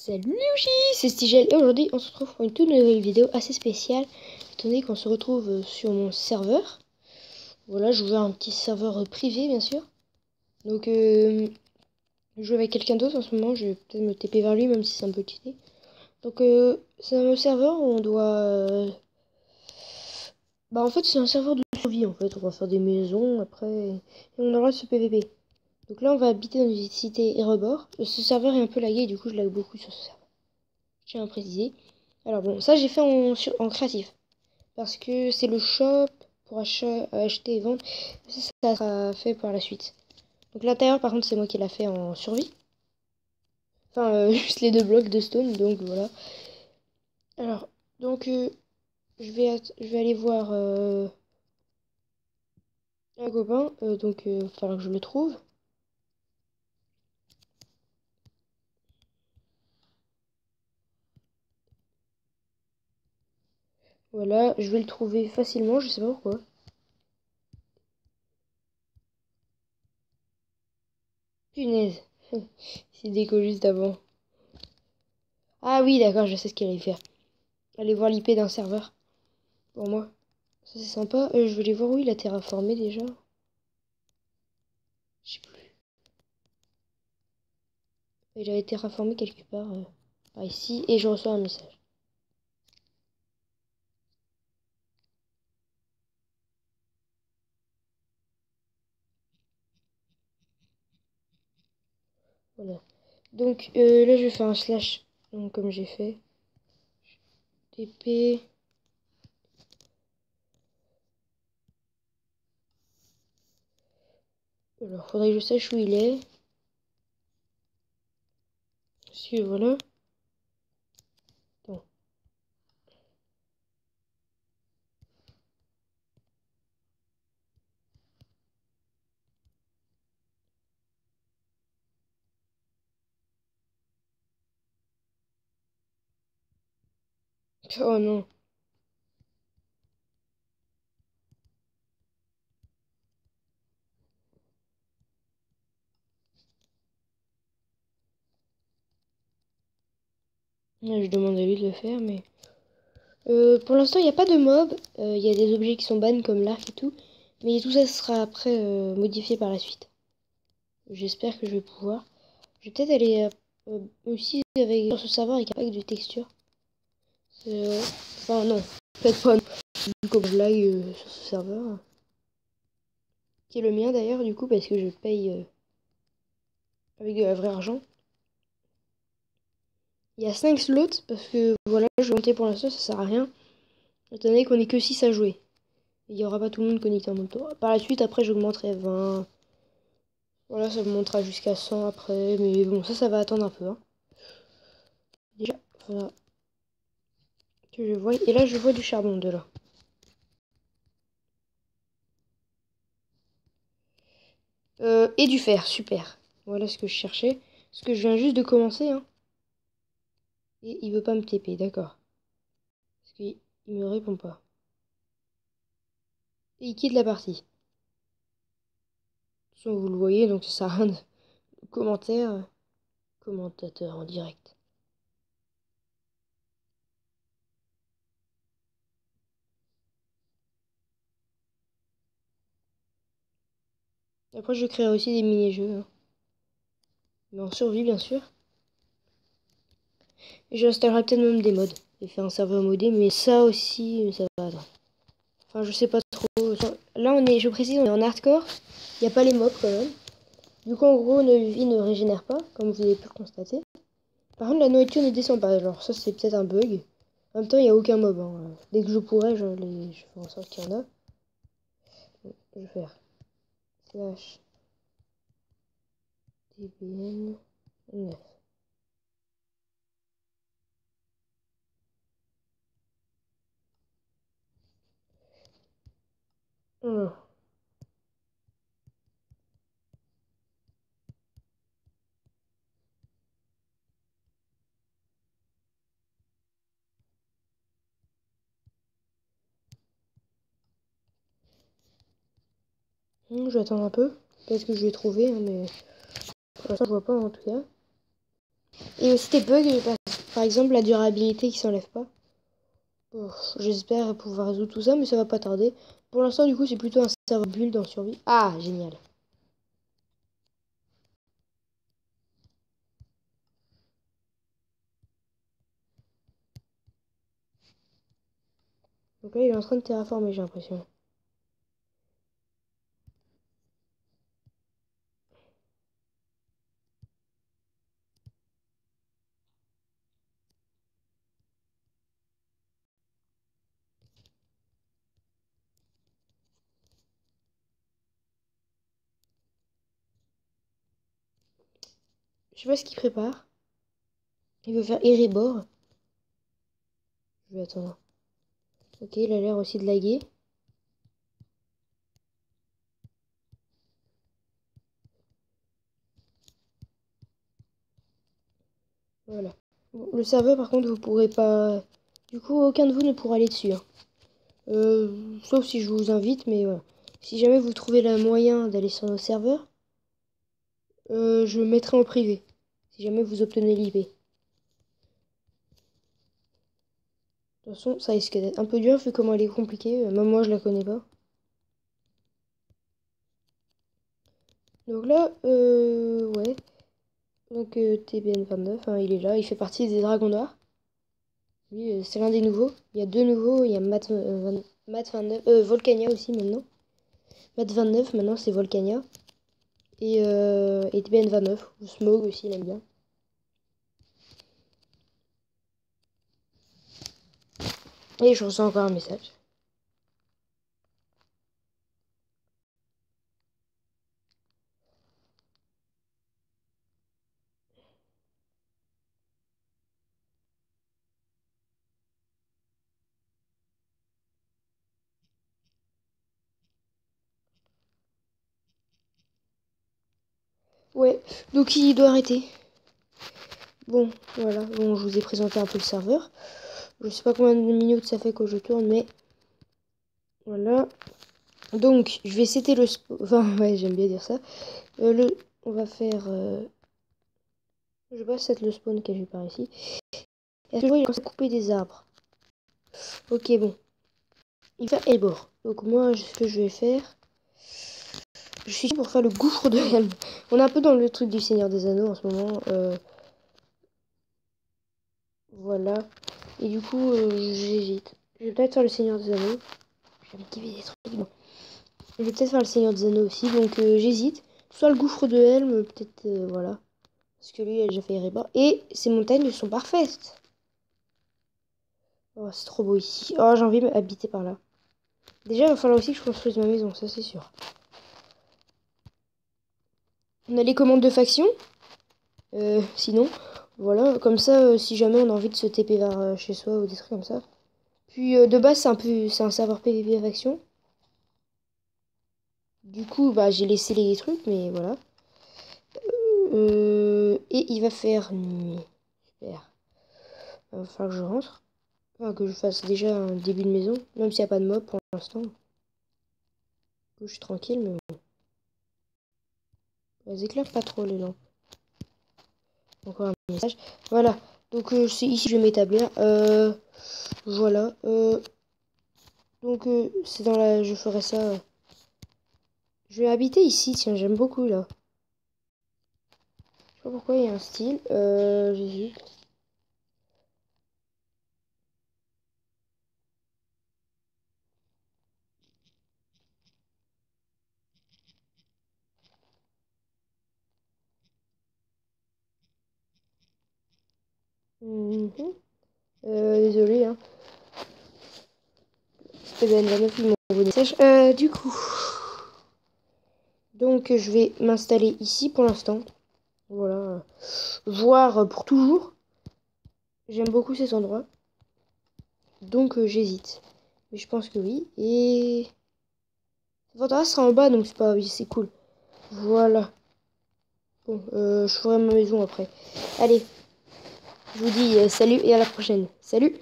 Salut Luigi, c'est Stigel et aujourd'hui on se retrouve pour une toute nouvelle vidéo assez spéciale étant donné qu'on se retrouve sur mon serveur. Voilà, je joue à un petit serveur privé bien sûr. Donc je joue avec quelqu'un d'autre en ce moment, je vais peut-être me TP vers lui même si c'est un peu cheaté. Donc c'est un serveur où on doit... Bah en fait c'est un serveur de survie en fait, on va faire des maisons après et on aura ce PVP. Donc là on va habiter dans une cité et rebord. Ce serveur est un peu lagué du coup je lag beaucoup sur ce serveur. Je tiens à préciser. Alors bon, ça j'ai fait en créatif. Parce que c'est le shop pour acheter et vendre. Ça sera fait par la suite. Donc l'intérieur par contre c'est moi qui l'a fait en survie. Enfin juste les 2 blocs de stone. Donc voilà. Alors donc je vais aller voir un copain. Donc il va falloir que je le trouve. Voilà, je vais le trouver facilement, je sais pas pourquoi. Punaise. C'est déco juste avant. Ah oui, d'accord, je sais ce qu'il allait faire. Aller voir l'IP d'un serveur. Pour moi. Ça c'est sympa. Je vais aller voir où il a terraformé déjà. Je sais plus. Il a été terraformé quelque part par ici. Et je reçois un message. Voilà. Donc là je vais faire un slash. Donc, comme j'ai fait. TP. Alors faudrait que je sache où il est. Parce que voilà. Bon. Oh non. Là, je demande à lui de le faire, mais... pour l'instant, il n'y a pas de mob. Il y a des objets qui sont ban comme l'arc et tout. Mais tout ça sera après modifié par la suite. J'espère que je vais pouvoir. Je vais peut-être aller aussi avec sur ce serveur avec un pack de textures. Enfin non, peut-être pas. Du coup, je lag sur ce serveur. Qui est le mien d'ailleurs du coup parce que je paye avec de la vraie argent. Il y a 5 slots parce que voilà, je vais monter pour l'instant, ça sert à rien. Étant donné qu'on est que 6 à jouer. Il n'y aura pas tout le monde connecté en même temps. Par la suite, après, j'augmenterai 20. Voilà, ça me montera jusqu'à 100 après. Mais bon, ça va attendre un peu. Hein. Déjà, voilà. Que je vois. Et là, je vois du charbon de là. Et du fer, super. Voilà ce que je cherchais. Parce que je viens juste de commencer. Hein. Et il veut pas me TP, d'accord. Parce qu'il me répond pas. Et il quitte la partie. De toute façon, vous le voyez, donc ça sert à rien de commentaire. Commentateur en direct. Après, je créerai aussi des mini-jeux. Hein. Mais en survie, bien sûr. Et j'installerai peut-être même des mods. Et faire un serveur modé, mais ça aussi, ça va attendre. Enfin, je sais pas trop. Là, je précise, on est en hardcore. Il n'y a pas les mobs quand même. Du coup, en gros, nos vies ne régénèrent pas, comme vous avez pu le constater. Par contre, la nourriture ne descend pas. Alors, ça, c'est peut-être un bug. En même temps, il n'y a aucun mob. Hein. Dès que je pourrai, je fais en sorte qu'il y en a. Je vais faire slash dbn 9. Je vais attendre un peu. Peut-être que je vais trouver, hein, mais pour l'instant, je vois pas en tout cas. Et aussi des bugs, par exemple la durabilité qui s'enlève pas. Bon, j'espère pouvoir résoudre tout ça, mais ça va pas tarder. Pour l'instant, du coup, c'est plutôt un serveur build en survie. Ah, génial. Donc là, il est en train de terraformer, j'ai l'impression. Je sais pas ce qu'il prépare. Il veut faire Erebor. Je vais attendre. Ok, il a l'air aussi de laguer. Voilà. Bon, le serveur, par contre, vous pourrez pas... Du coup, aucun de vous ne pourra aller dessus. Hein. Sauf si je vous invite, mais voilà. Si jamais vous trouvez le moyen d'aller sur nos serveurs, je le mettrai en privé. Si jamais vous obtenez l'IP. De toute façon, ça risque d'être un peu dur vu comment elle est compliquée. Même moi, je la connais pas. Donc là, ouais. Donc TBN29, hein, il est là. Il fait partie des Dragons Noirs. Lui, c'est l'un des nouveaux. Il y a deux nouveaux. Il y a Matt 29, Volcania aussi maintenant. Matt 29, maintenant c'est Volcania. Et TBN29, ou Smog aussi, il aime bien. Et je reçois encore un message. Ouais, donc il doit arrêter. Bon, voilà, bon, je vous ai présenté un peu le serveur. Je sais pas combien de minutes ça fait que je tourne, mais voilà. Donc, je vais setter le spawn. Enfin, ouais, j'aime bien dire ça. On va faire. Je vais pas set le spawn quelque part ici. Est-ce que je vois, il commence à couper des arbres. Ok, bon. Il va Elbor. Donc, moi, ce que je vais faire. Je suis ici pour faire le gouffre de Helm. On est un peu dans le truc du Seigneur des Anneaux en ce moment. Voilà. Et du coup, j'hésite. Je vais peut-être faire le Seigneur des Anneaux. J'avais kiffé des trucs. Bon. Je vais peut-être faire le Seigneur des Anneaux aussi. Donc, j'hésite. Soit le gouffre de Helm, peut-être, voilà. Parce que lui, il a déjà fait Erebor. Et ces montagnes sont parfaites. Oh, c'est trop beau ici. Oh, j'ai envie d'habiter par là. Déjà, il va falloir aussi que je construise ma maison, ça c'est sûr. On a les commandes de faction. Sinon, voilà. Comme ça, si jamais on a envie de se TP vers chez soi ou des trucs comme ça. Puis, de base, c'est un serveur PvP faction. Du coup, bah, j'ai laissé les trucs, mais voilà. Et il va faire nuit. Super. Il va falloir que je rentre. Enfin, que je fasse déjà un début de maison. Même s'il n'y a pas de mob pour l'instant. Je suis tranquille, mais bon. Elles éclairent pas trop les lampes. Encore un message. Voilà. Donc c'est ici que je vais m'établir. Voilà. Donc c'est dans la. Je ferai ça. Je vais habiter ici. Tiens, j'aime beaucoup là. Je sais pas pourquoi il y a un style. J'hésite. Mhm. Désolé, hein. C'était Ben jamais fait mon message. Du coup. Donc je vais m'installer ici pour l'instant. Voilà. Voir pour toujours. J'aime beaucoup cet endroit. Donc j'hésite. Mais je pense que oui. Et Forteresse sera en bas, donc c'est pas... Oui, c'est cool. Voilà. Bon, je ferai ma maison après. Allez. Je vous dis salut et à la prochaine. Salut!